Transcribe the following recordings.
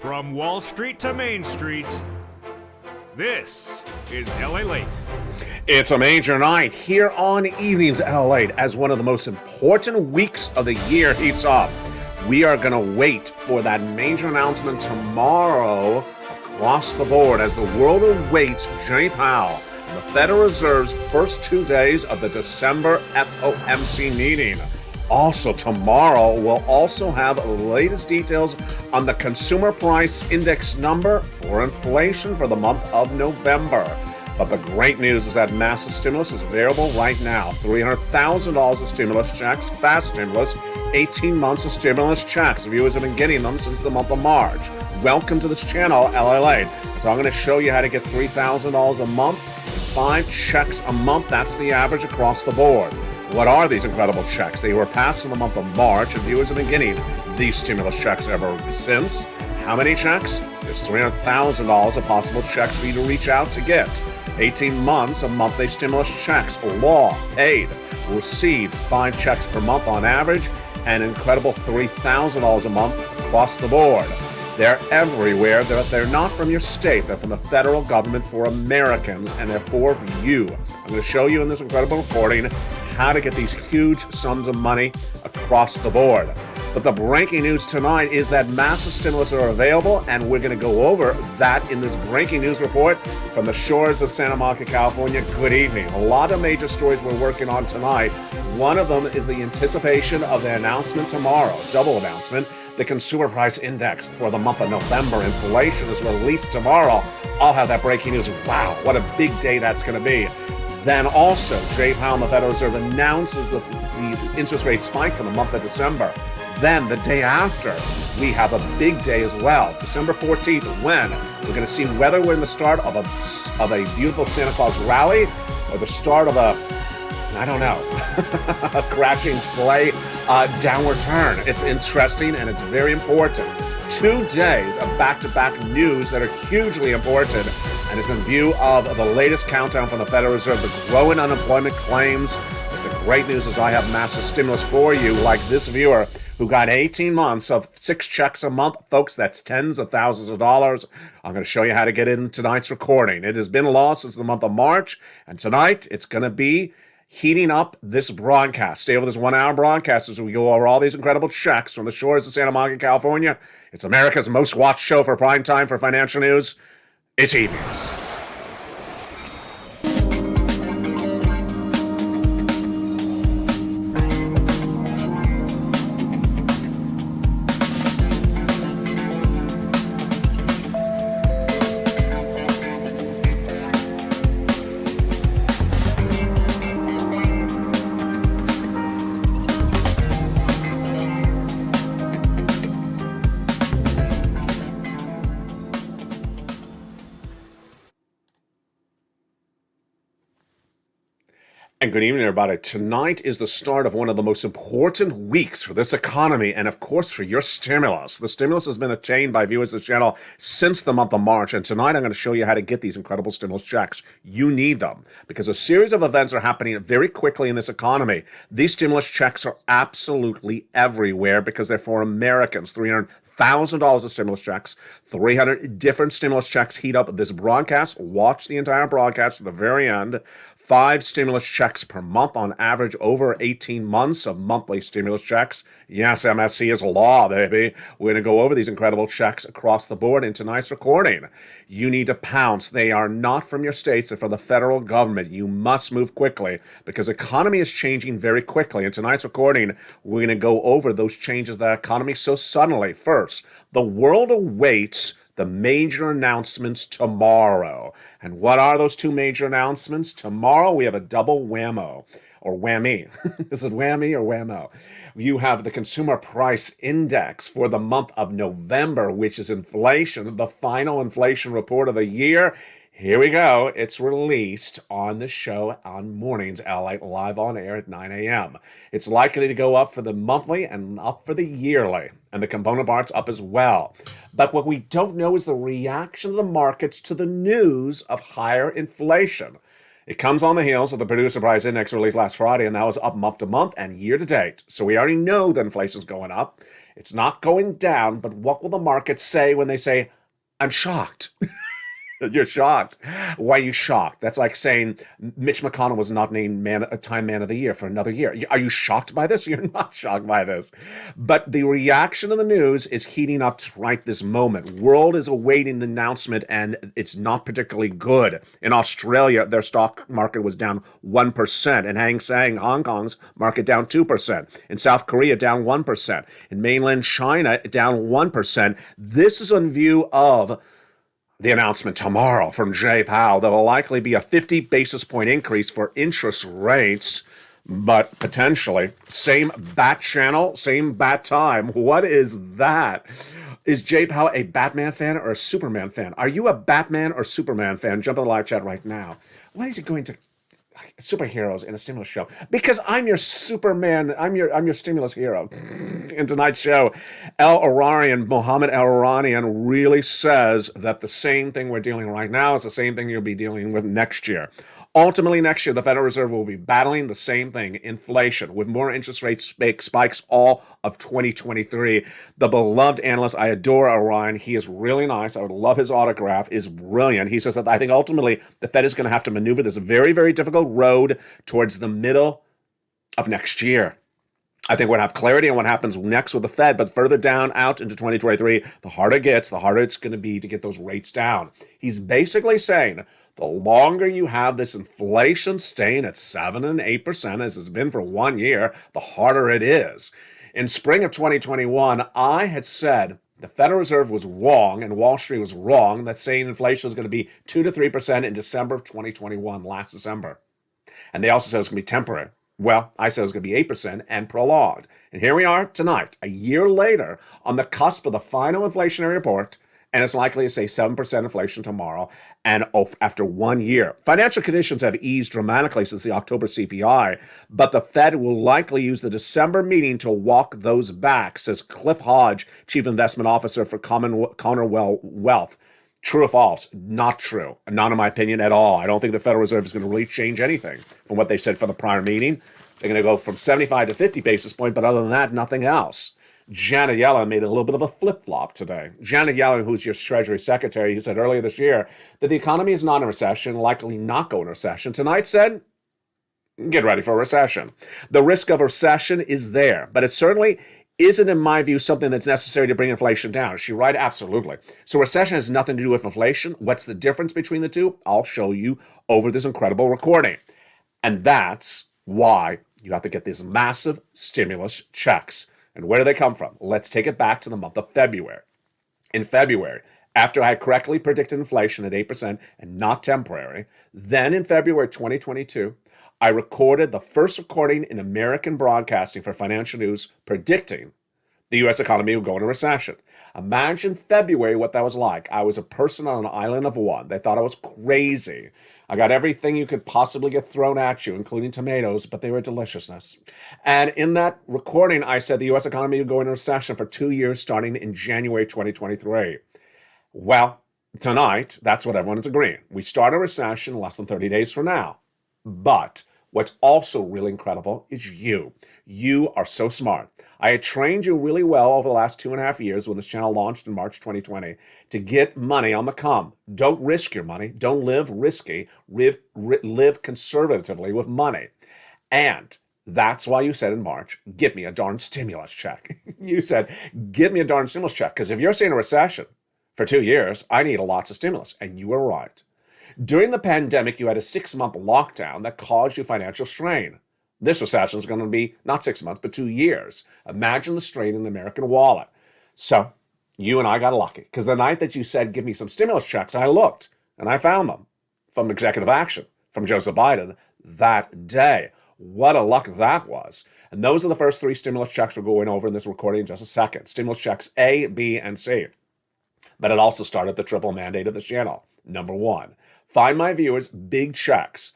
From Wall Street to Main Street, this is LALATE. It's a major night here on Evenings LALATE as one of the most important weeks of the year heats up. We are going to wait for that major announcement tomorrow across the board as the world awaits Jay Powell and the Federal Reserve's first 2 days of the December FOMC meeting. Also tomorrow, we'll also have the latest details on the Consumer Price Index number for inflation for the month of November. But the great news is that massive stimulus is available right now. $300,000 of stimulus checks, fast stimulus, 18 months of stimulus checks. Viewers have been getting them since the month of March. Welcome to this channel, LALATE. So I'm going to show you how to get $3,000 a month, 5 checks a month. That's the average across the board. What are these incredible checks? They were passed in the month of March, and viewers have been getting these stimulus checks ever since. How many checks? There's $300,000 of possible checks for you to reach out to get. 18 months of monthly stimulus checks, law, paid, received 5 checks per month on average, and an incredible $3,000 a month across the board. They're everywhere. They're not from your state. They're from the federal government for Americans, and they're for you. I'm going to show you in this incredible reporting how to get these huge sums of money across the board. But the breaking news tonight is that massive stimulus are available, and we're going to go over that in this breaking news report from the shores of Santa Monica, California. Good evening. A lot of major stories we're working on tonight. One of them is the anticipation of the announcement tomorrow, double announcement. The Consumer Price Index for the month of November. Inflation is released tomorrow. I'll have that breaking news. Wow, what a big day that's going to be. Then also, Jay Powell and the Federal Reserve announces the interest rate spike for the month of December. Then the day after, we have a big day as well, December 14th, when we're going to see whether we're in the start of a beautiful Santa Claus rally or the start of a crashing sleigh downward turn. It's interesting and it's very important. 2 days of back-to-back news that are hugely important, and it's in view of the latest countdown from the Federal Reserve, the growing unemployment claims. But the great news is I have massive stimulus for you, like this viewer who got 18 months of 6 checks a month. Folks, that's tens of thousands of dollars. I'm going to show you how to get in tonight's recording. It has been law since the month of March, and tonight it's going to be heating up this broadcast. Stay over this 1-hour broadcast as we go over all these incredible checks from the shores of Santa Monica, California. It's America's most watched show for prime time for financial news. It's Evenings. And good evening, everybody. Tonight is the start of one of the most important weeks for this economy and, of course, for your stimulus. The stimulus has been obtained by viewers of the channel since the month of March, and tonight I'm going to show you how to get these incredible stimulus checks. You need them because a series of events are happening very quickly in this economy. These stimulus checks are absolutely everywhere because they're for Americans. $300,000 of stimulus checks, 300 different stimulus checks heat up this broadcast. Watch the entire broadcast to the very end. 5 stimulus checks per month on average, over 18 months of monthly stimulus checks. Yes, MSC is law, baby. We're going to go over these incredible checks across the board in tonight's recording. You need to pounce. They are not from your states. They're from the federal government. You must move quickly because the economy is changing very quickly. In tonight's recording, we're going to go over those changes that economy so suddenly. First, the world awaits the major announcements tomorrow. And what are those 2 major announcements? Tomorrow we have a double whammo, or whammy. Is it whammy or whammo? You have the Consumer Price Index for the month of November, which is inflation, the final inflation report of the year. Here we go. It's released on the show on mornings, LALATE, live on air at 9 a.m. It's likely to go up for the monthly and up for the yearly, and the component parts up as well. But what we don't know is the reaction of the markets to the news of higher inflation. It comes on the heels of the Producer Price Index released last Friday, and that was up month to month and year to date. So we already know that inflation's going up. It's not going down, but what will the market say when they say, I'm shocked? You're shocked. Why are you shocked? That's like saying Mitch McConnell was not named Time Man of the Year for another year. Are you shocked by this? You're not shocked by this. But the reaction of the news is heating up right this moment. World is awaiting the announcement, and it's not particularly good. In Australia, their stock market was down 1%. In Hang Seng, Hong Kong's market down 2%. In South Korea, down 1%. In mainland China, down 1%. This is in view of the announcement tomorrow from Jay Powell. There will likely be a 50 basis point increase for interest rates, but potentially same bat channel, same bat time. What is that? Is Jay Powell a Batman fan or a Superman fan? Are you a Batman or Superman fan? Jump in the live chat right now. Why is he going to superheroes in a stimulus show? Because I'm your Superman. I'm your stimulus hero. In tonight's show, Mohammed El Iranian really says that the same thing we're dealing with right now is the same thing you'll be dealing with next year. Ultimately, next year, the Federal Reserve will be battling the same thing, inflation, with more interest rate spikes all of 2023. The beloved analyst, I adore Orion. He is really nice. I would love his autograph. Is brilliant. He says that I think ultimately the Fed is going to have to maneuver this very, very difficult road towards the middle of next year. I think we'll have clarity on what happens next with the Fed, but further down out into 2023, the harder it gets, the harder it's going to be to get those rates down. He's basically saying the longer you have this inflation staying at 7 and 8%, as it's been for 1 year, the harder it is. In spring of 2021, I had said the Federal Reserve was wrong and Wall Street was wrong that saying inflation was going to be 2 to 3% in December of 2021, last December. And they also said it was going to be temporary. Well, I said it was going to be 8% and prolonged. And here we are tonight, a year later, on the cusp of the final inflationary report, and it's likely to say 7% inflation tomorrow, and after 1 year. Financial conditions have eased dramatically since the October CPI, but the Fed will likely use the December meeting to walk those back, says Cliff Hodge, Chief Investment Officer for Commonwealth Wealth. True or false? Not true. Not in my opinion at all. I don't think the Federal Reserve is going to really change anything from what they said for the prior meeting. They're going to go from 75 to 50 basis points, but other than that, nothing else. Janet Yellen made a little bit of a flip-flop today. Janet Yellen, who's your Treasury Secretary, who said earlier this year that the economy is not in recession, likely not go in recession, tonight said, get ready for a recession. The risk of recession is there, but it certainly isn't, in my view, something that's necessary to bring inflation down. Is she right? Absolutely. So recession has nothing to do with inflation. What's the difference between the two? I'll show you over this incredible recording. And that's why you have to get these massive stimulus checks. And where do they come from? Let's take it back to the month of February. In February, after I had correctly predicted inflation at 8% and not temporary, then in February 2022, I recorded the first recording in American broadcasting for financial news predicting the U.S. economy would go into recession. Imagine February, what that was like. I was a person on an island of one. They thought I was crazy. I got everything you could possibly get thrown at you, including tomatoes, but they were deliciousness. And in that recording, I said the U.S. economy would go into recession for 2 years starting in January 2023. Well, tonight, that's what everyone is agreeing. We start a recession less than 30 days from now. But what's also really incredible is you. You are so smart. I had trained you really well over the last 2.5 years when this channel launched in March 2020 to get money on the come. Don't risk your money. Don't live risky. Live conservatively with money. And that's why you said in March, give me a darn stimulus check. You said, give me a darn stimulus check. Because if you're seeing a recession for 2 years, I need lots of stimulus. And you were right. During the pandemic, you had a 6-month lockdown that caused you financial strain. This recession is going to be not 6 months, but 2 years. Imagine the strain in the American wallet. So you and I got lucky because the night that you said, give me some stimulus checks, I looked and I found them from executive action from Joseph Biden that day. What a luck that was. And those are the first 3 stimulus checks we're going over in this recording in just a second. Stimulus checks A, B, and C. But it also started the triple mandate of this channel. Number 1, find my viewers big checks,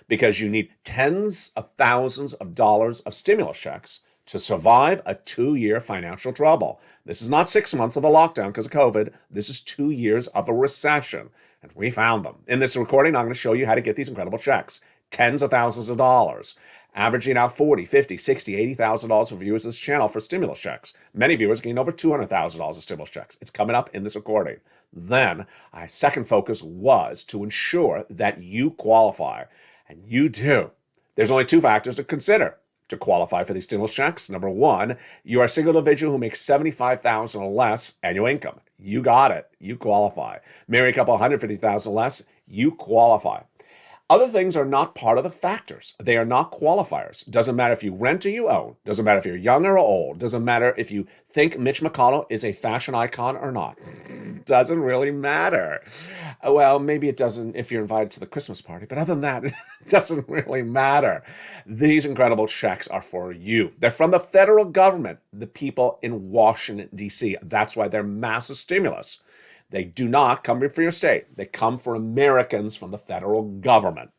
because you need tens of thousands of dollars of stimulus checks to survive a 2-year financial trouble. This is not 6 months of a lockdown because of COVID. This is 2 years of a recession. And we found them. In this recording, I'm going to show you how to get these incredible checks. Tens of thousands of dollars. Averaging out $40, $50, $60, $80,000 for viewers of this channel for stimulus checks. Many viewers getting over $200,000 of stimulus checks. It's coming up in this recording. Then, our second focus was to ensure that you qualify. And you do. There's only 2 factors to consider to qualify for these stimulus checks. Number 1, you are a single individual who makes $75,000 or less annual income. You got it. You qualify. Marry a couple $150,000 less. You qualify. Other things are not part of the factors. They are not qualifiers. Doesn't matter if you rent or you own. Doesn't matter if you're young or old. Doesn't matter if you think Mitch McConnell is a fashion icon or not. Doesn't really matter. Well, maybe it doesn't if you're invited to the Christmas party, but other than that, it doesn't really matter. These incredible checks are for you. They're from the federal government, the people in Washington, D.C. That's why they're massive stimulus. They do not come for your state. They come for Americans from the federal government.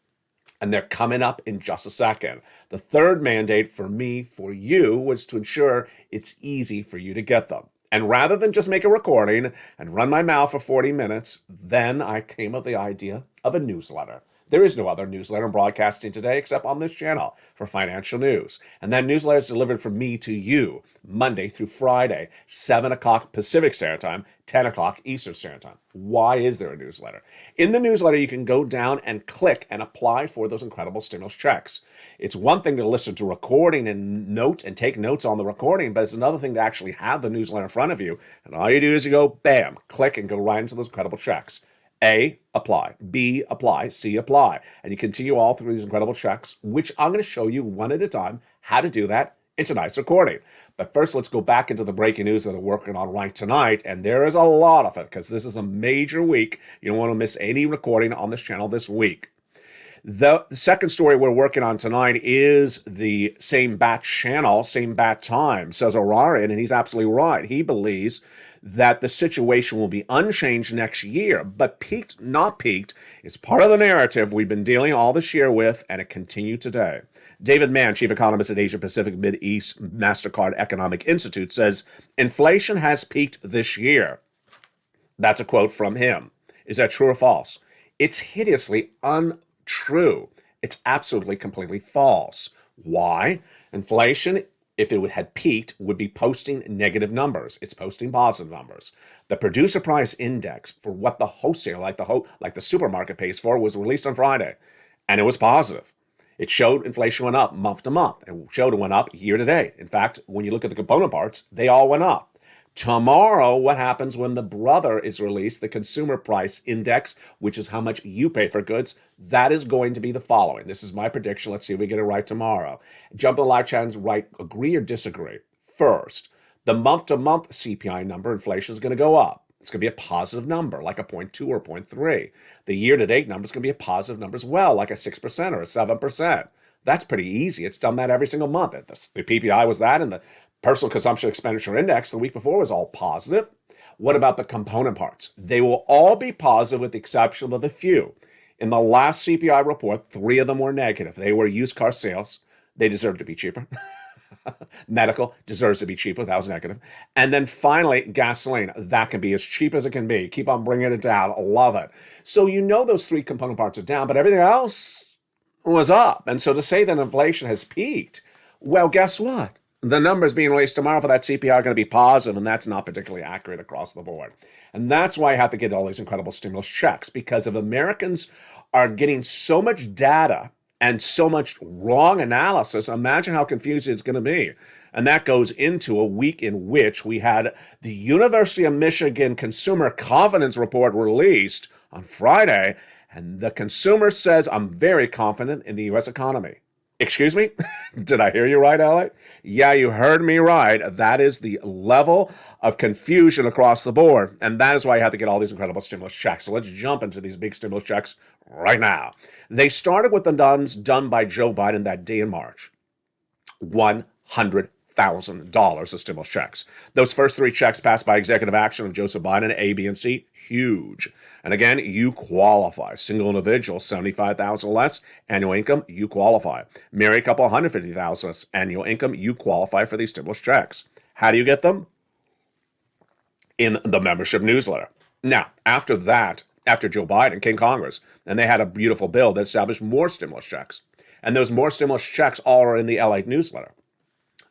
And they're coming up in just a second. The third mandate for me, for you, was to ensure it's easy for you to get them. And rather than just make a recording and run my mouth for 40 minutes, then I came up with the idea of a newsletter. There is no other newsletter broadcasting today except on this channel for financial news. And that newsletter is delivered from me to you Monday through Friday, 7 o'clock Pacific Standard Time, 10 o'clock Eastern Standard Time. Why is there a newsletter? In the newsletter, you can go down and click and apply for those incredible stimulus checks. It's one thing to listen to recording and note and take notes on the recording, but it's another thing to actually have the newsletter in front of you. And all you do is you go, bam, click and go right into those incredible checks. A, apply. B, apply. C, apply. And you continue all through these incredible checks, which I'm going to show you one at a time how to do that in tonight's recording. But first, let's go back into the breaking news that they're working on right tonight. And there is a lot of it because this is a major week. You don't want to miss any recording on this channel this week. The second story we're working on tonight is the same bat channel, same bat time, says Orion, and he's absolutely right. He believes that the situation will be unchanged next year, but peaked, not peaked, is part of the narrative we've been dealing all this year with, and it continued today. David Mann, chief economist at Asia Pacific Mideast MasterCard Economic Institute, says inflation has peaked this year. That's a quote from him. Is that true or false? It's hideously untrue. It's absolutely, completely false. Why? Inflation, if it had peaked, would be posting negative numbers. It's posting positive numbers. The producer price index for what the wholesaler, like the supermarket pays for, was released on Friday, and it was positive. It showed inflation went up month to month. It showed it went up year to date. In fact, when you look at the component parts, they all went up. Tomorrow, what happens when the brother is released, the consumer price index, which is how much you pay for goods, that is going to be the following. This is my prediction. Let's see if we get it right tomorrow. Jump in the live chat and write agree or disagree. First, the month-to-month CPI number, inflation, is going to go up. It's going to be a positive number, like a 0.2 or 0.3. The year-to-date number is going to be a positive number as well, like a 6% or a 7%. That's pretty easy. It's done that every single month. The PPI was that, and the Personal Consumption Expenditure Index the week before was all positive. What about the component parts? They will all be positive with the exception of a few. In the last CPI report, 3 of them were negative. They were used car sales. They deserve to be cheaper. Medical deserves to be cheaper. That was negative. And then finally, gasoline. That can be as cheap as it can be. Keep on bringing it down. Love it. So you know those 3 component parts are down, but everything else was up. And so to say that inflation has peaked, well, guess what? The numbers being released tomorrow for that CPI are going to be positive, and that's not particularly accurate across the board. And that's why I have to get all these incredible stimulus checks, because if Americans are getting so much data and so much wrong analysis, imagine how confusing it's going to be. And that goes into a week in which we had the University of Michigan Consumer Confidence Report released on Friday, and the consumer says, I'm very confident in the U.S. economy. Excuse me? Did I hear you right, Elliot? Yeah, you heard me right. That is the level of confusion across the board. And that is why I have to get all these incredible stimulus checks. So let's jump into these big stimulus checks right now. They started with the ones done by Joe Biden that day in March. $100 $3,000 of stimulus checks. Those first 3 checks passed by executive action of Joseph Biden, A, B, and C, huge. And again, you qualify. Single individual, $75,000 less annual income, you qualify. Married couple, $150,000 annual income, you qualify for these stimulus checks. How do you get them? In the membership newsletter. Now, after that, after Joe Biden came Congress, and they had a beautiful bill that established more stimulus checks. And those more stimulus checks all are in the LALATE newsletter.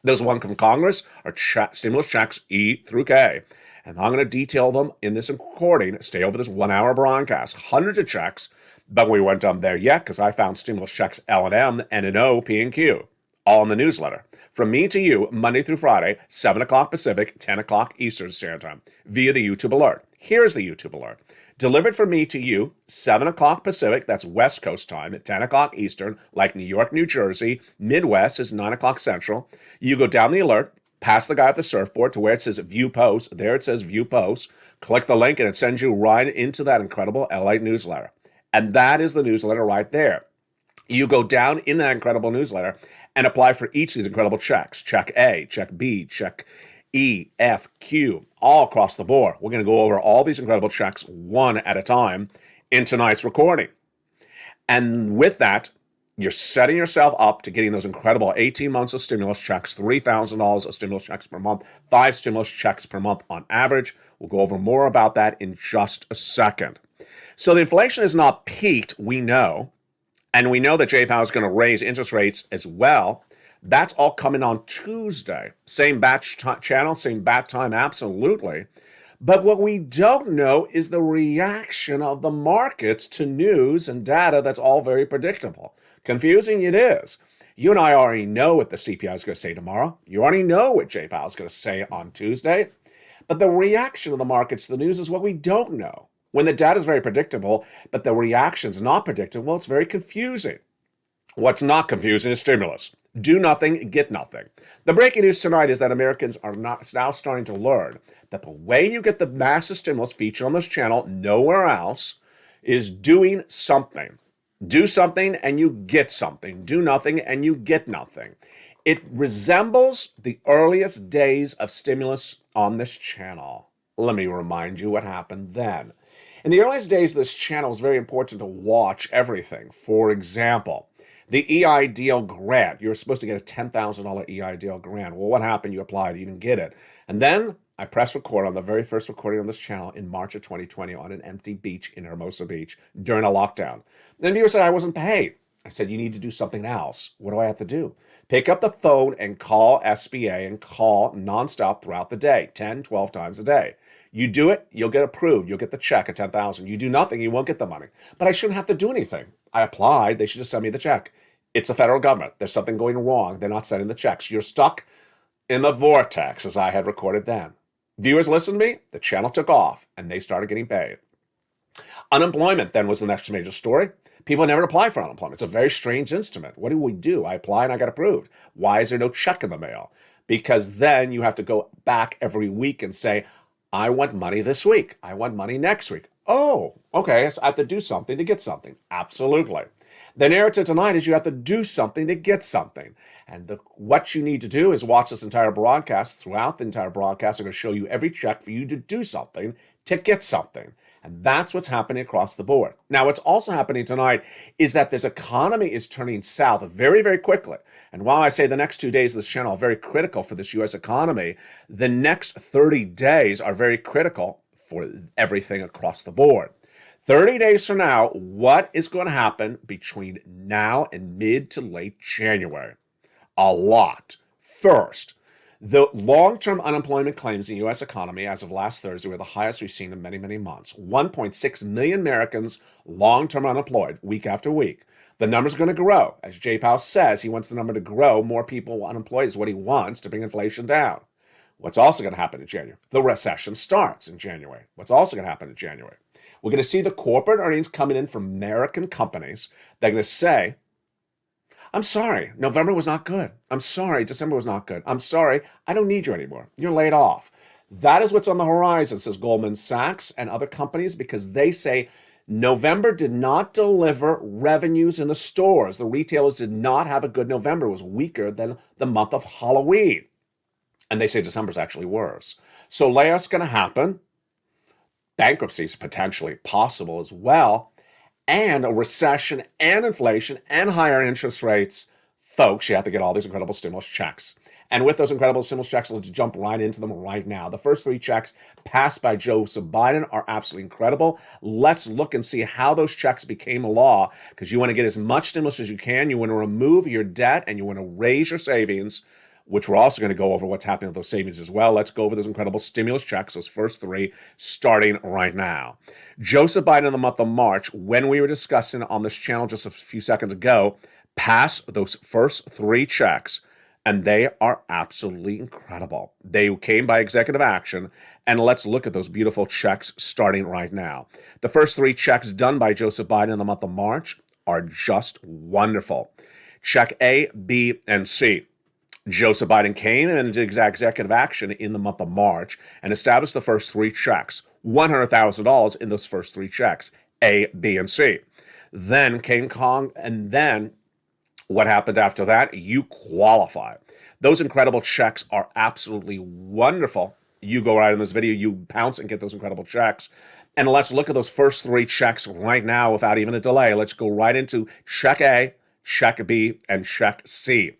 Those one from Congress are stimulus checks E through K. And I'm going to detail them in this recording. Stay over this 1-hour broadcast. Hundreds of checks, but we weren't done there yet because I found stimulus checks L and M, N and O, P and Q, all in the newsletter. From me to you, Monday through Friday, 7 o'clock Pacific, 10 o'clock Eastern Standard Time, via the YouTube alert. Here's the YouTube alert. Delivered from me to you, 7 o'clock Pacific, that's West Coast time, at 10 o'clock Eastern, like New York, New Jersey. Midwest is 9 o'clock Central. You go down the alert, past the guy at the surfboard to where it says View Post. There it says View Post. Click the link and it sends you right into that incredible LALATE newsletter. And that is the newsletter right there. You go down in that incredible newsletter and apply for each of these incredible checks. Check A, check B, check E, F, Q, all across the board. We're going to go over all these incredible checks one at a time in tonight's recording. And with that, you're setting yourself up to getting those incredible 18 months of stimulus checks, $3,000 of stimulus checks per month, 5 stimulus checks per month on average. We'll go over more about that in just a second. So the inflation is not peaked, we know. And we know that Jay Powell is going to raise interest rates as well. That's all coming on Tuesday. Same batch channel, same bat time, absolutely. But what we don't know is the reaction of the markets to news and data that's all very predictable. Confusing it is. You and I already know what the CPI is going to say tomorrow. You already know what Jay Powell is going to say on Tuesday. But the reaction of the markets to the news is what we don't know. When the data is very predictable, but the reaction is not predictable, it's very confusing. What's not confusing is stimulus. Do nothing, get nothing. The breaking news tonight is that Americans are now starting to learn that the way you get the massive stimulus featured on this channel, nowhere else, is doing something. Do something and you get something. Do nothing and you get nothing. It resembles the earliest days of stimulus on this channel. Let me remind you what happened then. In the earliest days of this channel, it was very important to watch everything. For example, the EIDL grant. You were supposed to get a $10,000 EIDL grant. Well, what happened? You applied, you didn't get it. And then I pressed record on the very first recording on this channel in March of 2020 on an empty beach in Hermosa Beach during a lockdown. Then viewer said I wasn't paid. I said, you need to do something else. What do I have to do? Pick up the phone and call SBA and call nonstop throughout the day, 10, 12 times a day. You do it, you'll get approved. You'll get the check at $10,000. You do nothing, you won't get the money. But I shouldn't have to do anything. I applied. They should just send me the check. It's the federal government. There's something going wrong. They're not sending the checks. You're stuck in the vortex, as I had recorded then. Viewers listened to me. The channel took off, and they started getting paid. Unemployment then was the next major story. People never apply for unemployment. It's a very strange instrument. What do we do? I apply and I got approved. Why is there no check in the mail? Because then you have to go back every week and say, I want money this week. I want money next week. Oh, okay. So I have to do something to get something. Absolutely. The narrative tonight is you have to do something to get something. And what you need to do is watch this entire broadcast. Throughout the entire broadcast, I'm going to show you every check for you to do something to get something. And that's what's happening across the board. Now, what's also happening tonight is that this economy is turning south very, very quickly. And while I say the next 2 days of this channel are very critical for this U.S. economy, the next 30 days are very critical for everything across the board. 30 days from now, what is going to happen between now and mid to late January? A lot. First, the long-term unemployment claims in the U.S. economy as of last Thursday were the highest we've seen in many, many months. 1.6 million Americans long-term unemployed week after week. The number's going to grow. As Jay Powell says, he wants the number to grow. More people unemployed is what he wants to bring inflation down. What's also going to happen in January? The recession starts in January. What's also going to happen in January? We're going to see the corporate earnings coming in from American companies. They're going to say, I'm sorry, November was not good. I'm sorry, December was not good. I'm sorry, I don't need you anymore. You're laid off. That is what's on the horizon, says Goldman Sachs and other companies, because they say November did not deliver revenues in the stores. The retailers did not have a good November. It was weaker than the month of Halloween. And they say December's actually worse. So layoffs going to happen. Bankruptcy is potentially possible as well. And a recession and inflation and higher interest rates. Folks, you have to get all these incredible stimulus checks. And with those incredible stimulus checks, let's jump right into them right now. The first 3 checks passed by Joseph Biden are absolutely incredible. Let's look and see how those checks became law, because you want to get as much stimulus as you can. You want to remove your debt and you want to raise your savings, which we're also going to go over what's happening with those savings as well. Let's go over those incredible stimulus checks, those first 3, starting right now. Joseph Biden in the month of March, when we were discussing on this channel just a few seconds ago, passed those first 3 checks. And they are absolutely incredible. They came by executive action. And let's look at those beautiful checks starting right now. The first 3 checks done by Joseph Biden in the month of March are just wonderful. Check A, B, and C. Joseph Biden came into executive action in the month of March and established the first 3 checks, $100,000 in those first 3 checks, A, B, and C. Then came Kong, and then what happened after that? You qualify. Those incredible checks are absolutely wonderful. You go right in this video, you pounce and get those incredible checks. And let's look at those first 3 checks right now without even a delay. Let's go right into check A, check B, and check C.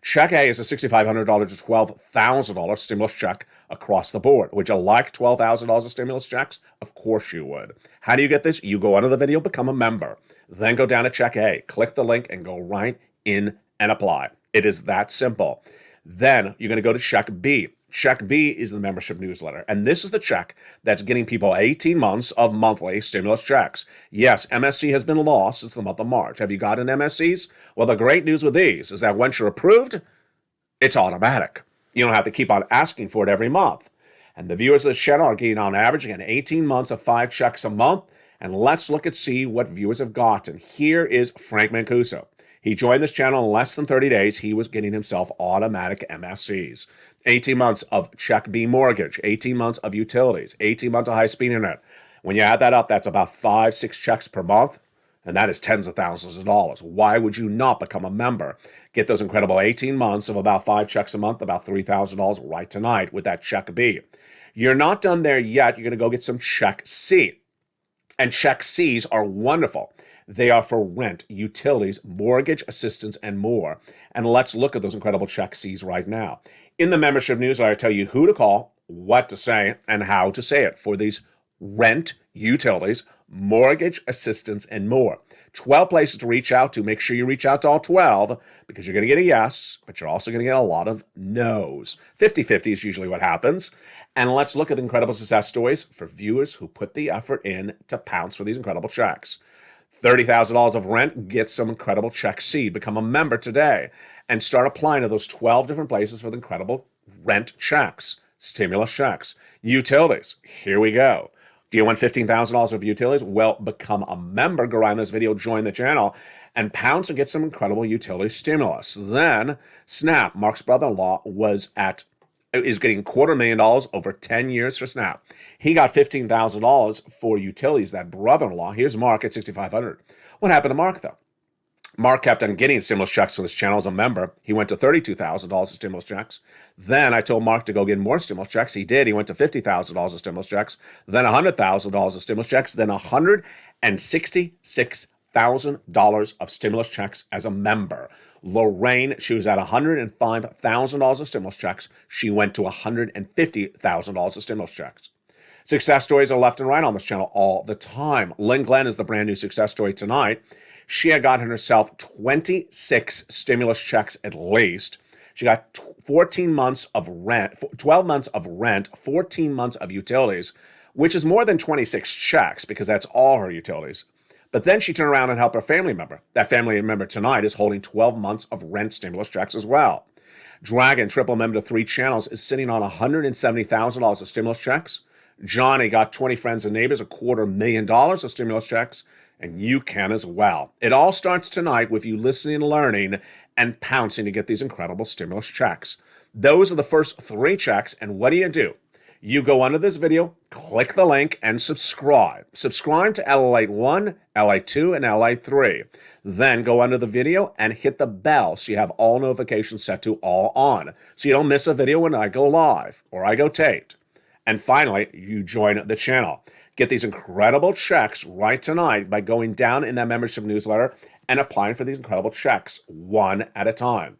Check A is a $6,500 to $12,000 stimulus check across the board. Would you like $12,000 of stimulus checks? Of course you would. How do you get this? You go under the video, become a member. Then go down to check A, click the link, and go right in and apply. It is that simple. Then you're going to go to check B. Check B is the membership newsletter. And this is the check that's getting people 18 months of monthly stimulus checks. Yes, MSC has been lost since the month of March. Have you gotten MSCs? Well, the great news with these is that once you're approved, it's automatic. You don't have to keep on asking for it every month. And the viewers of the channel are getting on average, again, 18 months of 5 checks a month. And let's look and see what viewers have gotten. Here is Frank Mancuso. He joined this channel in less than 30 days. He was getting himself automatic MSCs. 18 months of check B mortgage, 18 months of utilities, 18 months of high-speed internet. When you add that up, that's about 5-6 checks per month, and that is tens of thousands of dollars. Why would you not become a member? Get those incredible 18 months of about 5 checks a month, about $3,000 right tonight with that check B. You're not done there yet. You're going to go get some check C. And check C's are wonderful. They are for rent, utilities, mortgage assistance, and more. And let's look at those incredible check C's right now. In the membership newsletter, I tell you who to call, what to say, and how to say it for these rent, utilities, mortgage assistance, and more. 12 places to reach out to. Make sure you reach out to all 12 because you're going to get a yes, but you're also going to get a lot of no's. 50-50 is usually what happens. And let's look at the incredible success stories for viewers who put the effort in to pounce for these incredible checks. $30,000 of rent, get some incredible check C. Become a member today and start applying to those 12 different places for the incredible rent checks, stimulus checks. Utilities, here we go. Do you want $15,000 of utilities? Well, become a member. Go right in this video, join the channel, and pounce and get some incredible utility stimulus. Then, Snap, Mark's brother-in-law, is getting $250,000 over 10 years for Snap. He got $15,000 for utilities, that brother-in-law. Here's Mark at $6,500. What happened to Mark, though? Mark kept on getting stimulus checks from this channel as a member. He went to $32,000 of stimulus checks. Then I told Mark to go get more stimulus checks. He did. He went to $50,000 of stimulus checks, then $100,000 of stimulus checks, then $166,000 of stimulus checks as a member. Lorraine, she was at $105,000 of stimulus checks. She went to $150,000 of stimulus checks. Success stories are left and right on this channel all the time. Lynn Glenn is the brand new success story tonight. She had gotten herself 26 stimulus checks at least. She got 14 months of rent, 12 months of rent, 14 months of utilities, which is more than 26 checks because that's all her utilities. But then she turned around and helped her family member. That family member tonight is holding 12 months of rent stimulus checks as well. Dragon, triple member to 3 channels, is sitting on $170,000 of stimulus checks. Johnny got 20 friends and neighbors, $250,000 of stimulus checks, and you can as well. It all starts tonight with you listening, learning, and pouncing to get these incredible stimulus checks. Those are the first 3 checks, and what do? You go under this video, click the link, and subscribe. Subscribe to LALATE 1, LALATE 2, and LALATE 3. Then go under the video and hit the bell so you have all notifications set to all on, so you don't miss a video when I go live or I go taped. And finally, you join the channel. Get these incredible checks right tonight by going down in that membership newsletter and applying for these incredible checks one at a time.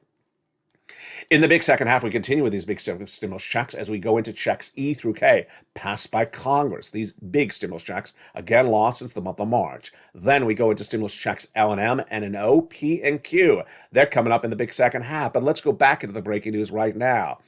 In the big second half, we continue with these big stimulus checks as we go into checks E through K, passed by Congress. These big stimulus checks, again, lost since the month of March. Then we go into stimulus checks L and M, and an O, P, and Q. They're coming up in the big second half, but let's go back into the breaking news right now.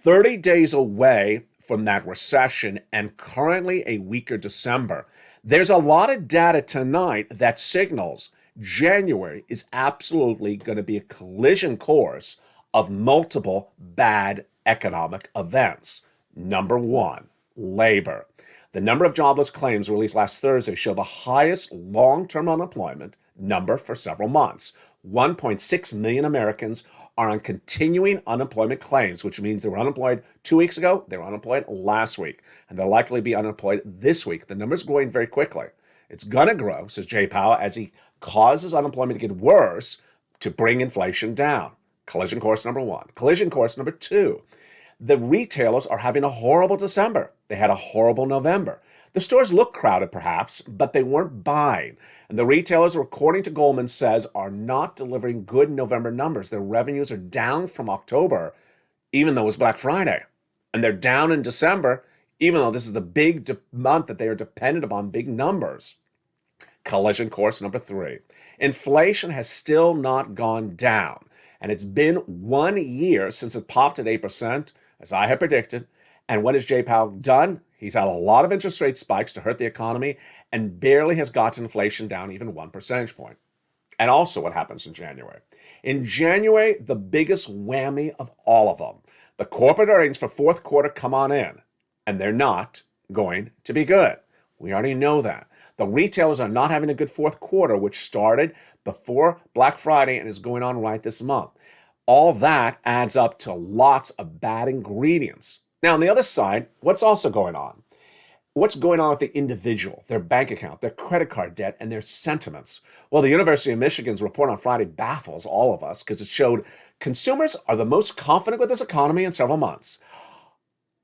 30 days away from that recession and currently a weaker December. There's a lot of data tonight that signals January is absolutely going to be a collision course of multiple bad economic events. Number one, labor. The number of jobless claims released last Thursday show the highest long-term unemployment number for several months. 1.6 million Americans are on continuing unemployment claims, which means they were unemployed 2 weeks ago, they were unemployed last week, and they'll likely be unemployed this week. The number's growing very quickly. It's going to grow, says Jay Powell, as he causes unemployment to get worse to bring inflation down. Collision course number one. Collision course number two. The retailers are having a horrible December. They had a horrible November. The stores look crowded, perhaps, but they weren't buying. And the retailers, according to Goldman, says are not delivering good November numbers. Their revenues are down from October, even though it was Black Friday. And they're down in December, even though this is the big month that they are dependent upon big numbers. Collision course number three. Inflation has still not gone down. And it's been 1 year since it popped at 8%, as I had predicted. And what has Jay Powell done? He's had a lot of interest rate spikes to hurt the economy and barely has gotten inflation down even 1 percentage point. And also what happens in January. In January, the biggest whammy of all of them. The corporate earnings for fourth quarter come on in, and they're not going to be good. We already know that. The retailers are not having a good fourth quarter, which started before Black Friday and is going on right this month. All that adds up to lots of bad ingredients. Now, on the other side, what's also going on? What's going on with the individual, their bank account, their credit card debt, and their sentiments? Well, the University of Michigan's report on Friday baffles all of us because it showed consumers are the most confident with this economy in several months.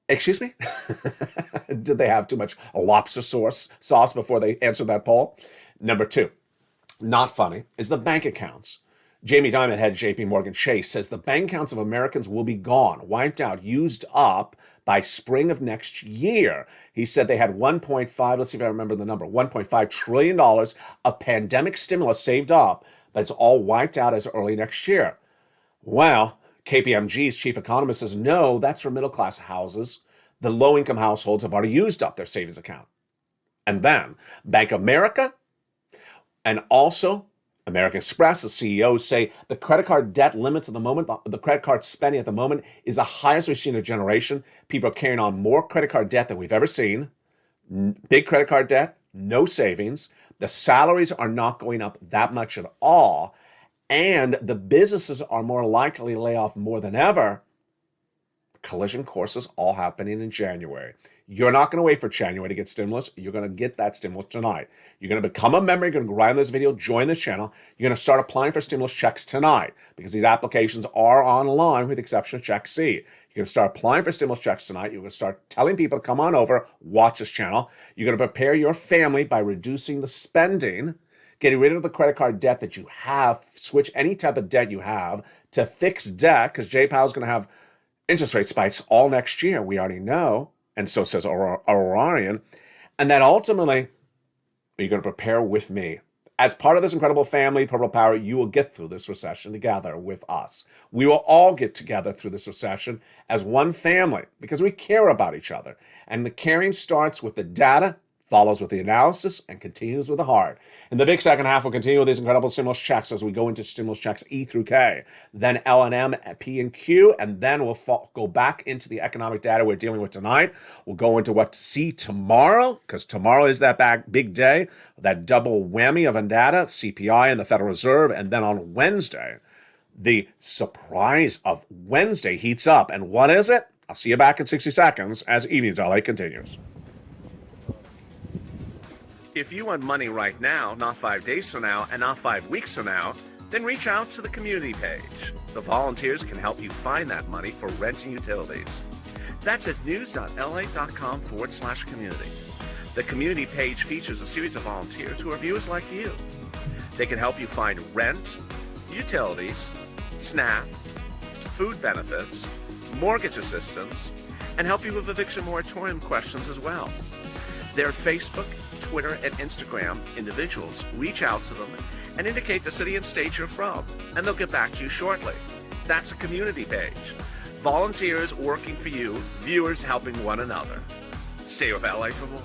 Excuse me? Did they have too much lobster sauce before they answered that poll? Number two, not funny, is the bank accounts. Jamie Dimon, head JP Morgan Chase, says the bank accounts of Americans will be gone, wiped out, used up by spring of next year. He said they had let's see if I remember the number, $1.5 trillion of pandemic stimulus saved up, but it's all wiped out as early next year. Well, KPMG's chief economist says, no, that's for middle-class houses. The low-income households have already used up their savings account. And then Bank of America and also American Express, the CEOs say the credit card debt limits at the moment, the credit card spending at the moment is the highest we've seen in a generation. People are carrying on more credit card debt than we've ever seen. Big credit card debt, no savings. The salaries are not going up that much at all. And the businesses are more likely to lay off more than ever. Collision courses all happening in January. You're not going to wait for January to get stimulus. You're going to get that stimulus tonight. You're going to become a member. You're going to go around this video, join this channel. You're going to start applying for stimulus checks tonight because these applications are online with the exception of Check C. You're going to start applying for stimulus checks tonight. You're going to start telling people to come on over, watch this channel. You're going to prepare your family by reducing the spending, getting rid of the credit card debt that you have, switch any type of debt you have to fixed debt because Jay Powell's going to have interest rate spikes all next year. We already know. And so says Orion. And that ultimately, you're going to prepare with me. As part of this incredible family, Purple Power, you will get through this recession together with us. We will all get together through this recession as one family because we care about each other. And the caring starts with the data, follows with the analysis, and continues with the heart. In the big second half, we'll continue with these incredible stimulus checks as we go into stimulus checks E through K, then L and M, P and Q, and then we'll go back into the economic data we're dealing with tonight. We'll go into what to see tomorrow, because tomorrow is that big day, that double whammy of data, CPI and the Federal Reserve, and then on Wednesday, the surprise of Wednesday heats up. And what is it? I'll see you back in 60 seconds as Evenings LA continues. If you want money right now, not 5 days from now, and not 5 weeks from now, then reach out to the community page. The volunteers can help you find that money for rent and utilities. That's at news.la.com/community. The community page features a series of volunteers who are viewers like you. They can help you find rent, utilities, SNAP, food benefits, mortgage assistance, and help you with eviction moratorium questions as well. Their Facebook, Twitter, and Instagram individuals reach out to them and indicate the city and state you're from, and they'll get back to you shortly. That's a community page. Volunteers working for you, viewers helping one another. Stay with LA for more.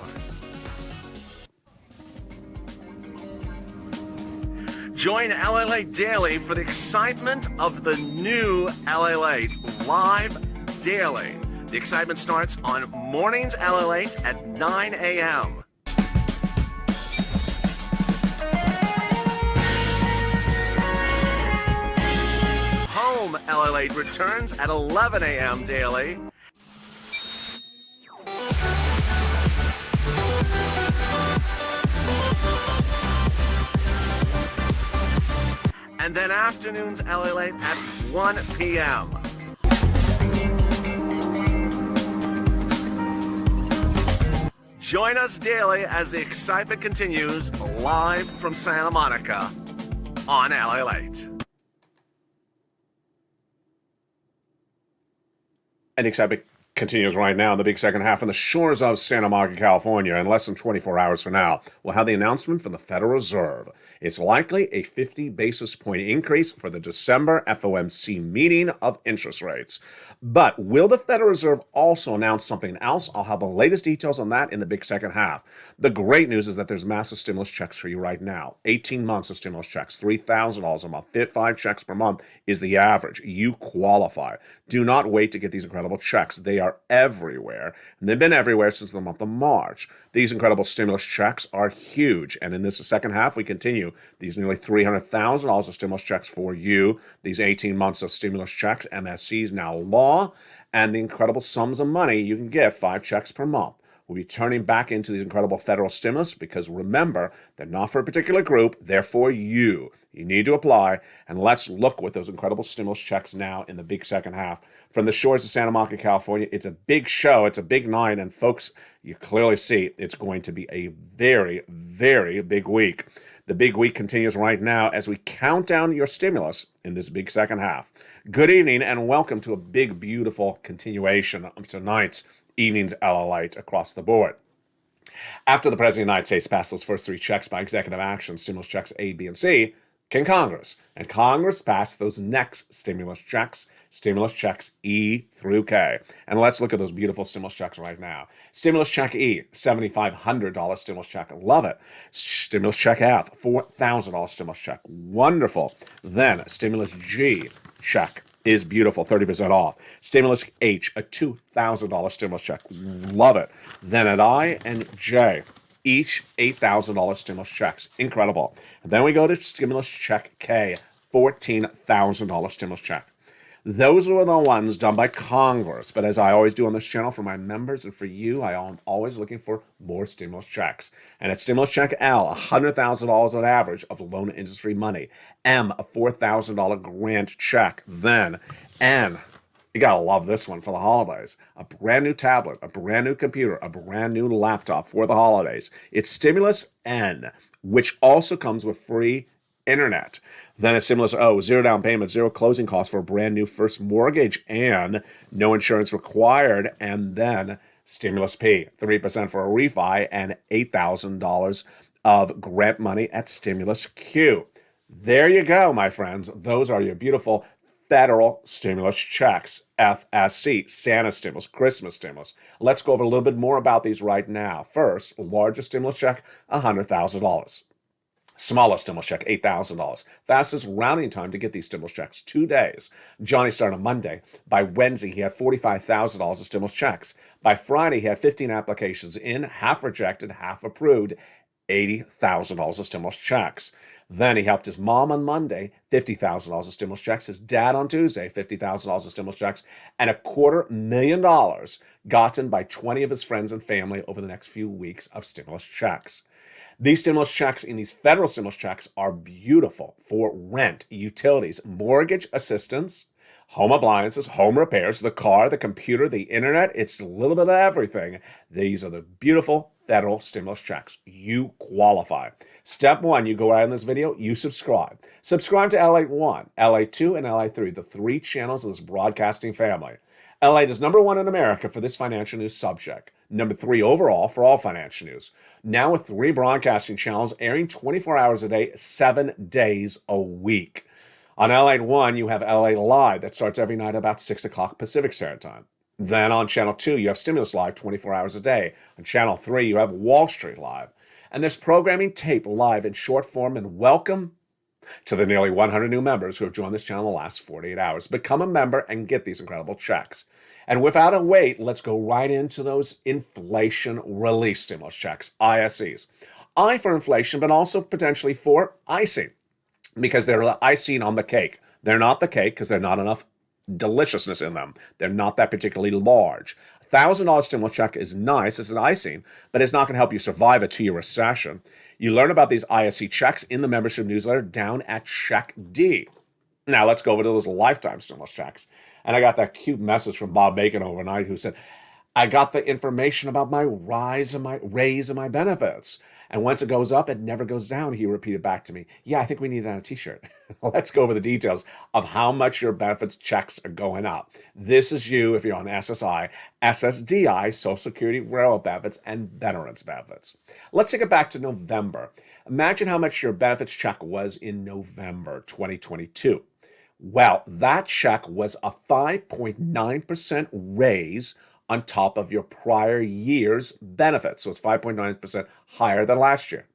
Join LALATE Daily for the excitement of the new LALATE live daily. The excitement starts on Mornings LALATE at 9 a.m. Home LALATE returns at 11 a.m. daily. And then afternoons LALATE at 1 p.m. Join us daily as the excitement continues live from Santa Monica on LALATE. And the excitement continues right now in the big second half on the shores of Santa Monica, California. In less than 24 hours from now, we'll have the announcement from the Federal Reserve. It's likely a 50 basis point increase for the December FOMC meeting of interest rates. But will the Federal Reserve also announce something else? I'll have the latest details on that in the big second half. The great news is that there's massive stimulus checks for you right now. 18 months of stimulus checks, $3,000 a month, 5 checks per month is the average. You qualify. Do not wait to get these incredible checks. They are everywhere, and they've been everywhere since the month of March. These incredible stimulus checks are huge, and in this second half, we continue these nearly $300,000 of stimulus checks for you, these 18 months of stimulus checks, MSCs now law, and the incredible sums of money you can get, 5 checks per month. We'll be turning back into these incredible federal stimulus because remember, they're not for a particular group, they're for you. You need to apply, and let's look with those incredible stimulus checks now in the big second half. From the shores of Santa Monica, California, it's a big show, it's a big night, and folks, you clearly see it's going to be a very, very big week. The big week continues right now as we count down your stimulus in this big second half. Good evening, and welcome to a big, beautiful continuation of tonight's Evenings LALATE across the board. After the President of the United States passed those first 3 checks by executive action, stimulus checks A, B, and C, came Congress. And Congress passed those next stimulus checks E through K. And let's look at those beautiful stimulus checks right now. Stimulus check E, $7,500 stimulus check. Love it. Stimulus check F, $4,000 stimulus check. Wonderful. Then stimulus G check is beautiful, 30% off. Stimulus H, a $2,000 stimulus check. Love it. Then at I and J, each $8,000 stimulus checks. Incredible. And then we go to stimulus check K, $14,000 stimulus check. Those were the ones done by Congress. But as I always do on this channel for my members and for you, I am always looking for more stimulus checks. And at stimulus check L, $100,000 on average of loan industry money. M, a $4,000 grant check. Then N, you gotta love this one for the holidays. A brand new tablet, a brand new computer, a brand new laptop for the holidays. It's stimulus N, which also comes with free internet. Then a stimulus O, 0 down payment, 0 closing costs for a brand new first mortgage and no insurance required. And then stimulus P, 3% for a refi and $8,000 of grant money at stimulus Q. There you go, my friends. Those are your beautiful federal stimulus checks. FSC, Santa stimulus, Christmas stimulus. Let's go over a little bit more about these right now. First, largest stimulus check, $100,000. Smallest stimulus check, $8,000. Fastest rounding time to get these stimulus checks, 2 days. Johnny started on Monday. By Wednesday, he had $45,000 of stimulus checks. By Friday, he had 15 applications in, half rejected, half approved, $80,000 of stimulus checks. Then he helped his mom on Monday, $50,000 of stimulus checks, his dad on Tuesday, $50,000 of stimulus checks, and $250,000 gotten by 20 of his friends and family over the next few weeks of stimulus checks. These stimulus checks and these federal stimulus checks are beautiful for rent, utilities, mortgage assistance, home appliances, home repairs, the car, the computer, the internet. It's a little bit of everything. These are the beautiful federal stimulus checks. You qualify. Step one, you go right in this video, you subscribe. Subscribe to LATE 1, LATE 2, and LATE 3, the 3 channels of this broadcasting family. LATE is number 1 in America for this financial news subject. Number 3 overall for all financial news. Now with 3 broadcasting channels airing 24 hours a day, 7 days a week. On LATE 1, you have LA Live that starts every night about 6 o'clock Pacific Standard Time. Then on Channel 2, you have Stimulus Live 24 hours a day. On Channel 3, you have Wall Street Live. And there's programming tape live in short form. And welcome to the nearly 100 new members who have joined this channel in the last 48 hours. Become a member and get these incredible checks. And without a wait, let's go right into those inflation relief stimulus checks, ISEs. I for inflation, but also potentially for icing, because they're the icing on the cake. They're not the cake because there's not enough deliciousness in them. They're not that particularly large. $1,000 stimulus check is nice. It's an icing, but it's not going to help you survive a 2-year recession. You learn about these ISE checks in the membership newsletter down at Check D. Now let's go over to those lifetime stimulus checks. And I got that cute message from Bob Bacon overnight who said, I got the information about my raise and my benefits. And once it goes up, it never goes down. He repeated back to me, yeah, I think we need that on a t-shirt. Let's go over the details of how much your benefits checks are going up. This is you if you're on SSI, SSDI, Social Security, Railroad benefits, and Veterans benefits. Let's take it back to November. Imagine how much your benefits check was in November 2022. Well, that check was a 5.9% raise on top of your prior year's benefits. So it's 5.9% higher than last year.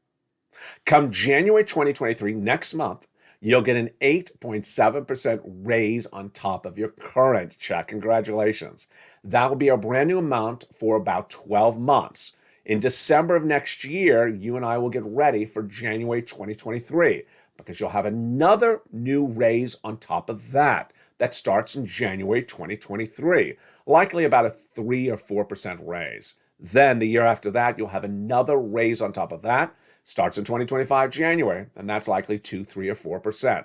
Come January 2023, next month, you'll get an 8.7% raise on top of your current check. Congratulations. That will be a brand new amount for about 12 months. In December of next year, you and I will get ready for January 2023 because you'll have another new raise on top of that. That starts in January 2023, likely about a 3 or 4% raise. Then the year after that, you'll have another raise on top of that. Starts in 2025 January, and that's likely 2, 3, or 4%.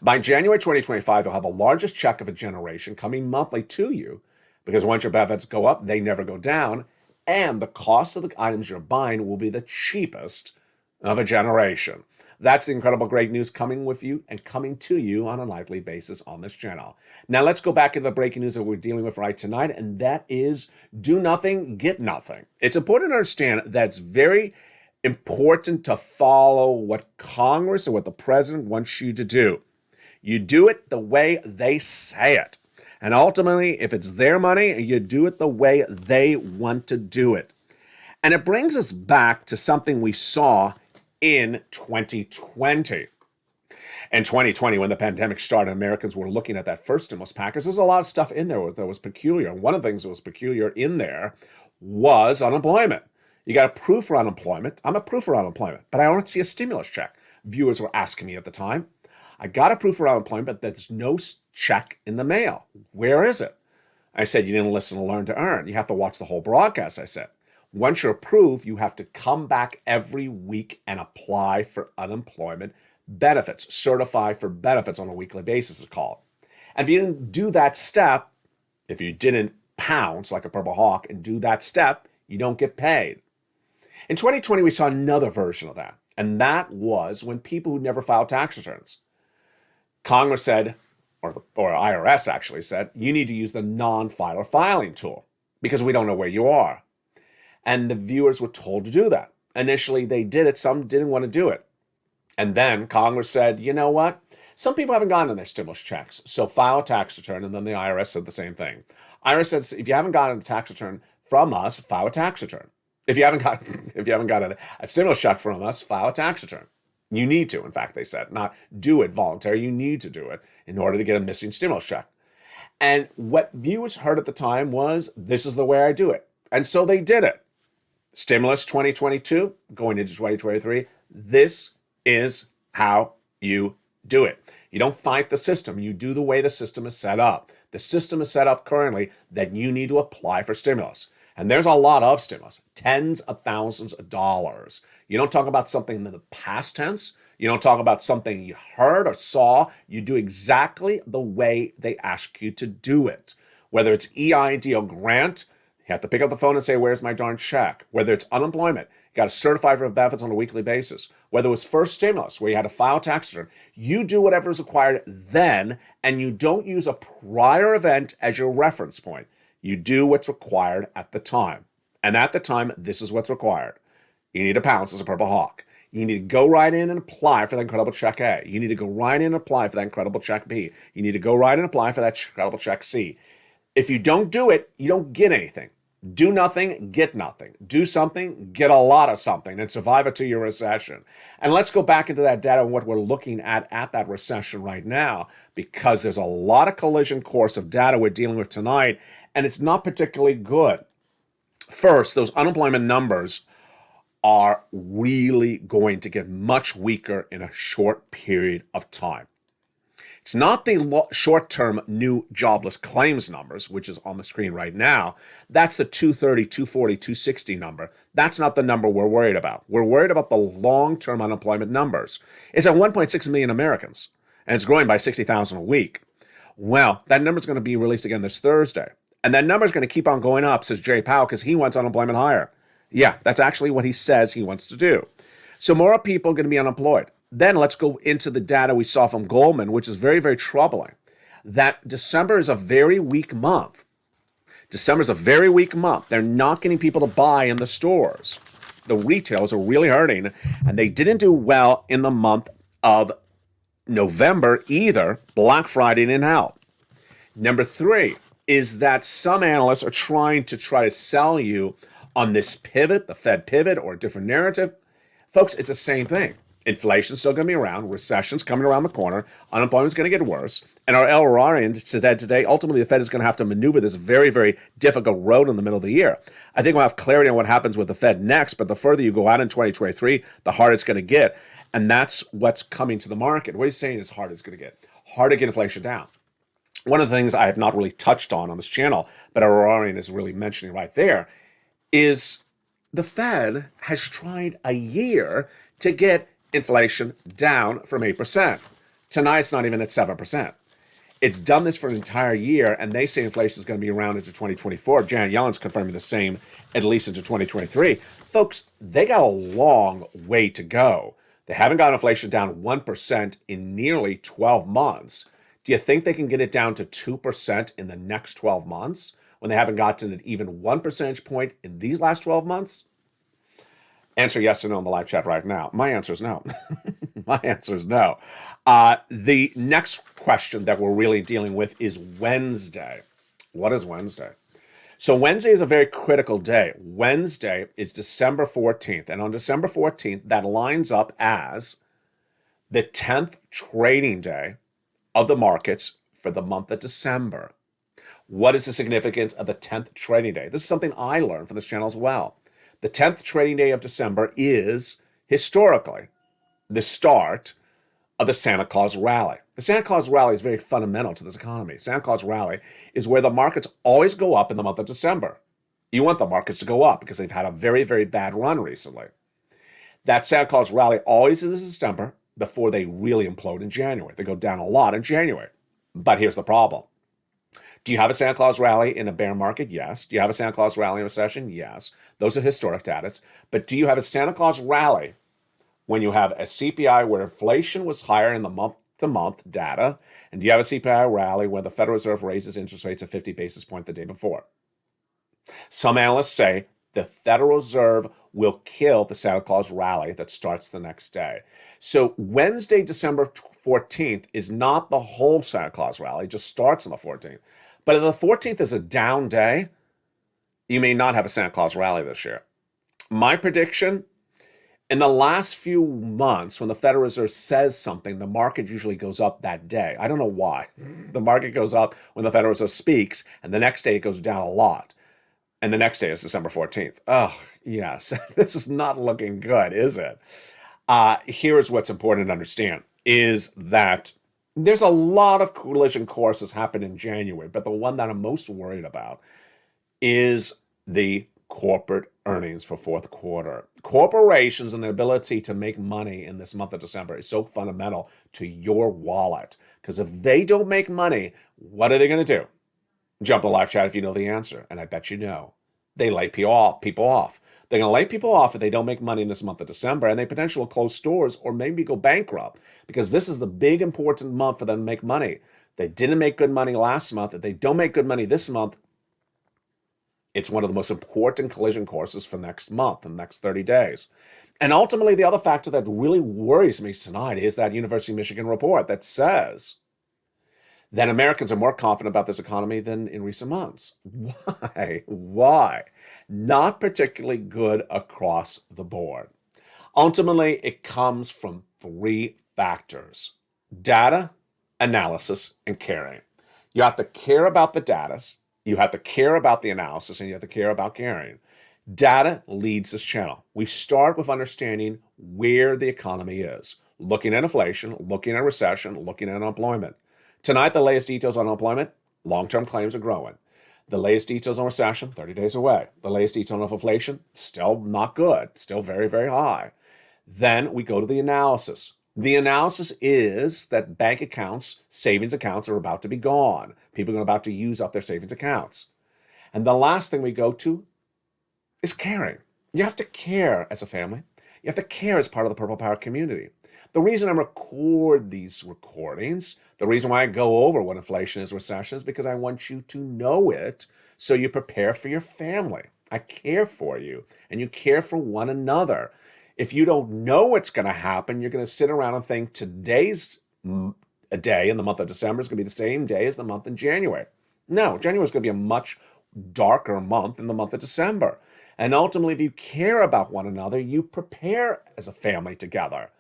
By January 2025, you'll have the largest check of a generation coming monthly to you because once your benefits go up, they never go down, and the cost of the items you're buying will be the cheapest of a generation. That's the incredible great news coming with you and coming to you on a nightly basis on this channel. Now let's go back into the breaking news that we're dealing with right tonight, and that is do nothing, get nothing. It's important to understand that it's very important to follow what Congress and what the president wants you to do. You do it the way they say it. And ultimately, if it's their money, you do it the way they want to do it. And it brings us back to something we saw in 2020. In 2020, when the pandemic started, Americans were looking at that first stimulus package. There's a lot of stuff in there that was peculiar. And one of the things that was peculiar in there was unemployment. You got a proof for unemployment. I'm a proof for unemployment, but I don't see a stimulus check. Viewers were asking me at the time, I got a proof for unemployment, but there's no check in the mail. Where is it? I said, you didn't listen to Learn to Earn. You have to watch the whole broadcast, I said. Once you're approved, you have to come back every week and apply for unemployment benefits, certify for benefits on a weekly basis, it's called. And if you didn't do that step, if you didn't pounce like a purple hawk and do that step, you don't get paid. In 2020, we saw another version of that, and that was when people who never filed tax returns. Congress said, or IRS actually said, you need to use the non-filer filing tool because we don't know where you are. And the viewers were told to do that. Initially, they did it. Some didn't want to do it. And then Congress said, you know what? Some people haven't gotten their stimulus checks, so file a tax return. And then the IRS said the same thing. IRS said, if you haven't gotten a tax return from us, file a tax return. If you haven't gotten a stimulus check from us, file a tax return. You need to, in fact, they said, not do it voluntary. You need to do it in order to get a missing stimulus check. And what viewers heard at the time was, this is the way I do it. And so they did it. Stimulus 2022, going into 2023, this is how you do it. You don't fight the system. You do the way the system is set up. The system is set up currently that you need to apply for stimulus. And there's a lot of stimulus, tens of thousands of dollars. You don't talk about something in the past tense. You don't talk about something you heard or saw. You do exactly the way they ask you to do it. Whether it's EID or grant, you have to pick up the phone and say, where's my darn check? Whether it's unemployment, you got to certify for benefits on a weekly basis. Whether it was first stimulus, where you had to file tax return, you do whatever is required then, and you don't use a prior event as your reference point. You do what's required at the time. And at the time, this is what's required. You need to pounce as a purple hawk. You need to go right in and apply for that incredible check A. You need to go right in and apply for that incredible check B. You need to go right and apply for that incredible check C. If you don't do it, you don't get anything. Do nothing, get nothing. Do something, get a lot of something, and survive a 2-year recession. And let's go back into that data and what we're looking at that recession right now, because there's a lot of collision course of data we're dealing with tonight, and it's not particularly good. First, those unemployment numbers are really going to get much weaker in a short period of time. It's not the short-term new jobless claims numbers, which is on the screen right now. That's the 230, 240, 260 number. That's not the number we're worried about. We're worried about the long-term unemployment numbers. It's at 1.6 million Americans, and it's growing by 60,000 a week. Well, that number is going to be released again this Thursday. And that number is going to keep on going up, says Jay Powell, because he wants unemployment higher. Yeah, that's actually what he says he wants to do. So more people are going to be unemployed. Then let's go into the data we saw from Goldman, which is very, very troubling. That December is a very weak month. December is a very weak month. They're not getting people to buy in the stores. The retailers are really hurting, and they didn't do well in the month of November either. Black Friday didn't help. Number 3 is that some analysts are trying to sell you on this pivot, the Fed pivot, or a different narrative. Folks, it's the same thing. Inflation's still going to be around. Recession's coming around the corner. Unemployment's going to get worse. And our LRarian said today, ultimately, the Fed is going to have to maneuver this very, very difficult road in the middle of the year. I think we'll have clarity on what happens with the Fed next, but the further you go out in 2023, the harder it's going to get. And that's what's coming to the market. What he's saying is hard it's going to get. Hard to get inflation down. One of the things I have not really touched on this channel, but our LRarian is really mentioning right there, is the Fed has tried a year to get inflation down from 8%. Tonight, it's not even at 7%. It's done this for an entire year, and they say inflation is going to be around into 2024. Janet Yellen's confirming the same, at least into 2023. Folks, they got a long way to go. They haven't got inflation down 1% in nearly 12 months. Do you think they can get it down to 2% in the next 12 months when they haven't gotten it even 1 percentage point in these last 12 months? Answer yes or no in the live chat right now. My answer is no. My answer is no. The next question that we're really dealing with is Wednesday. What is Wednesday? So Wednesday is a very critical day. Wednesday is December 14th. And on December 14th, that lines up as the 10th trading day of the markets for the month of December. What is the significance of the 10th trading day? This is something I learned from this channel as well. The 10th trading day of December is, historically, the start of the Santa Claus rally. The Santa Claus rally is very fundamental to this economy. Santa Claus rally is where the markets always go up in the month of December. You want the markets to go up because they've had a very, very bad run recently. That Santa Claus rally always is in December before they really implode in January. They go down a lot in January. But here's the problem. Do you have a Santa Claus rally in a bear market? Yes. Do you have a Santa Claus rally in a recession? Yes. Those are historic data. But do you have a Santa Claus rally when you have a CPI where inflation was higher in the month-to-month data? And do you have a CPI rally where the Federal Reserve raises interest rates at 50 basis points the day before? Some analysts say the Federal Reserve will kill the Santa Claus rally that starts the next day. So Wednesday, December 14th is not the whole Santa Claus rally. It just starts on the 14th. But if the 14th is a down day, you may not have a Santa Claus rally this year. My prediction, in the last few months, when the Federal Reserve says something, the market usually goes up that day. I don't know why. The market goes up when the Federal Reserve speaks, and the next day it goes down a lot. And the next day is December 14th. Oh, yes. This is not looking good, is it? Here is what's important to understand is that there's a lot of collision courses happen in January, but the one that I'm most worried about is the corporate earnings for fourth quarter. Corporations and their ability to make money in this month of December is so fundamental to your wallet. Because if they don't make money, what are they going to do? Jump to live chat if you know the answer, and I bet you know. They lay people off. They're going to lay people off if they don't make money in this month of December, and they potentially will close stores or maybe go bankrupt, because this is the big important month for them to make money. They didn't make good money last month. If they don't make good money this month, it's one of the most important collision courses for next month and next 30 days. And ultimately, the other factor that really worries me tonight is that University of Michigan report that says that Americans are more confident about this economy than in recent months. Why? Why? Not particularly good across the board. Ultimately, it comes from three factors: data, analysis, and caring. You have to care about the data, you have to care about the analysis, and you have to care about caring. Data leads this channel. We start with understanding where the economy is, looking at inflation, looking at recession, looking at unemployment. Tonight, the latest details on unemployment: long-term claims are growing. The latest details on recession, 30 days away. The latest details on inflation, still not good, still very, very high. Then we go to the analysis. The analysis is that bank accounts, savings accounts are about to be gone. People are about to use up their savings accounts. And the last thing we go to is caring. You have to care as a family. You have to care as part of the Purple Power community. The reason I record these recordings, the reason why I go over what inflation is, recession, is because I want you to know it so you prepare for your family. I care for you, and you care for one another. If you don't know what's going to happen, you're going to sit around and think today's a day in the month of December is going to be the same day as the month in January. No, January is going to be a much darker month than the month of December. And ultimately, if you care about one another, you prepare as a family together.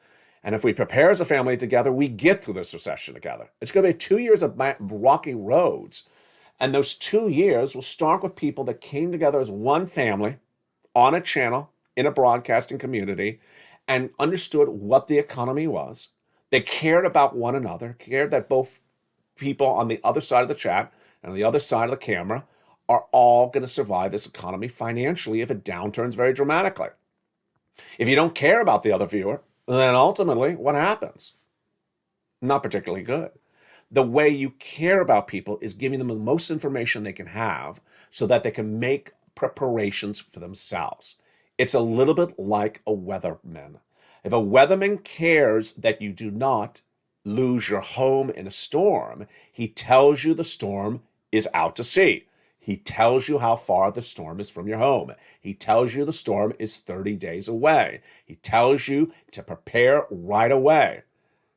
And if we prepare as a family together, we get through this recession together. It's going to be 2 years of rocky roads. And those 2 years will start with people that came together as one family on a channel in a broadcasting community and understood what the economy was. They cared about one another, cared that both people on the other side of the chat and on the other side of the camera are all going to survive this economy financially if it downturns very dramatically. If you don't care about the other viewer, then ultimately what happens? Not particularly good. The way you care about people is giving them the most information they can have so that they can make preparations for themselves. It's a little bit like a weatherman. If a weatherman cares that you do not lose your home in a storm, he tells you the storm is out to sea. He tells you how far the storm is from your home. He tells you the storm is 30 days away. He tells you to prepare right away.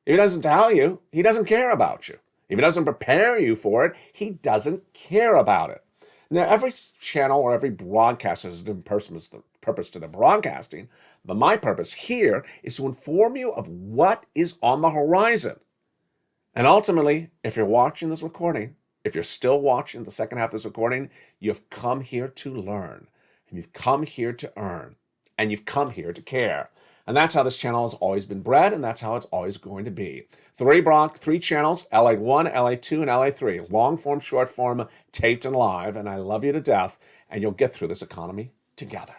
If he doesn't tell you, he doesn't care about you. If he doesn't prepare you for it, he doesn't care about it. Now, every channel or every broadcast has a different purpose to the broadcasting, but my purpose here is to inform you of what is on the horizon. And ultimately, if you're watching this recording, if you're still watching the second half of this recording, you've come here to learn, and you've come here to earn, and you've come here to care. And that's how this channel has always been bred, and that's how it's always going to be. Three channels, LA 1, LA 2, and LA 3. Long form, short form, taped and live, and I love you to death, and you'll get through this economy together.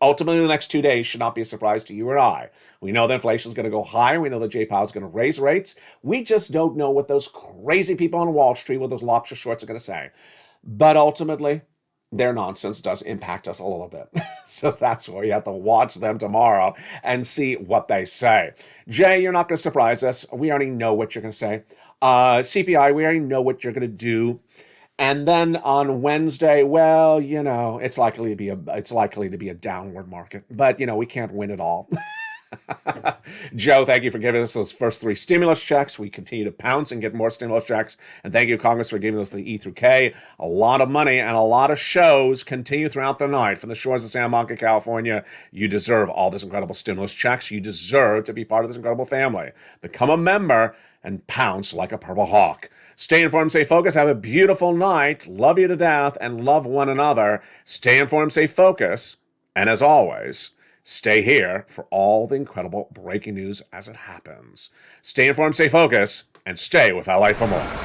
Ultimately, the next 2 days should not be a surprise to you or I. We know that inflation is going to go higher. We know that Jay Powell is going to raise rates. We just don't know what those crazy people on Wall Street with those lobster shorts are going to say. But ultimately, their nonsense does impact us a little bit. So that's why you have to watch them tomorrow and see what they say. Jay, you're not going to surprise us. We already know what you're going to say. CPI, we already know what you're going to do. And then on Wednesday, well, you know, it's likely to be a downward market, but you know, we can't win it all. Joe, thank you for giving us those first 3 stimulus checks. We continue to pounce and get more stimulus checks. And thank you, Congress, for giving us the E through K. A lot of money and a lot of shows continue throughout the night from the shores of Santa Monica, California. You deserve all this incredible stimulus checks. You deserve to be part of this incredible family. Become a member and pounce like a purple hawk. Stay informed, stay focused. Have a beautiful night. Love you to death and love one another. Stay informed, stay focused. And as always, Stay here for all the incredible breaking news as it happens. Stay informed, stay focused, and stay with LA for more.